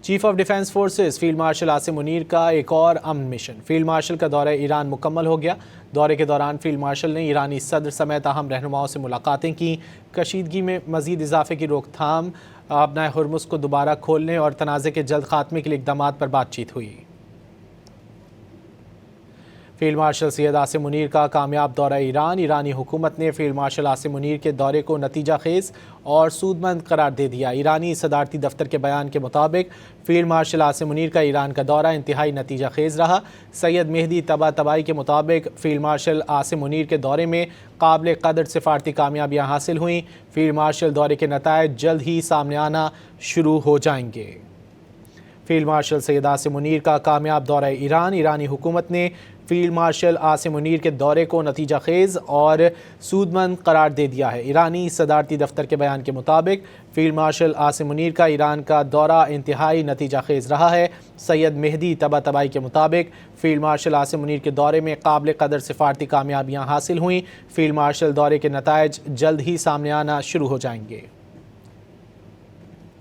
Chief of defence forces field marshal Asim Munir کا ایک اور امن مشن۔ فیلڈ مارشل کا دورہ ایران مکمل ہو گیا۔ دورے کے دوران فیلڈ مارشل نے ایرانی صدر سمیت اہم رہنماؤں سے ملاقاتیں کی۔ کشیدگی میں مزید اضافے کی روک تھام، آبنائے ہرمز کو دوبارہ کھولنے اور تنازع کے جلد خاتمے کے لیے اقدامات پر بات چیت ہوئی۔ فیلڈ مارشل سید عاصم منیر کا کامیاب دورہ ایران۔ ایرانی حکومت نے فیلڈ مارشل عاصم منیر کے دورے کو نتیجہ خیز اور سودمند قرار دے دیا۔ ایرانی صدارتی دفتر کے بیان کے مطابق فیلڈ مارشل عاصم منیر کا ایران کا دورہ انتہائی نتیجہ خیز رہا۔ سید مہدی طباطبائی کے مطابق فیلڈ مارشل عاصم منیر کے دورے میں قابل قدر سفارتی کامیابیاں حاصل ہوئیں۔ فیلڈ مارشل دورے کے نتائج جلد ہی سامنے آنا شروع ہو جائیں گے۔ فیلڈ مارشل سید عاصم منیر کا کامیاب دورہ ایران۔ ایرانی حکومت نے فیلڈ مارشل عاصم منیر کے دورے کو نتیجہ خیز اور سودمند قرار دے دیا ہے۔ ایرانی صدارتی دفتر کے بیان کے مطابق فیلڈ مارشل عاصم منیر کا ایران کا دورہ انتہائی نتیجہ خیز رہا ہے۔ سید مہدی طباطبائی کے مطابق فیلڈ مارشل عاصم منیر کے دورے میں قابل قدر سفارتی کامیابیاں حاصل ہوئیں۔ فیلڈ مارشل دورے کے نتائج جلد ہی سامنے آنا شروع ہو جائیں گے۔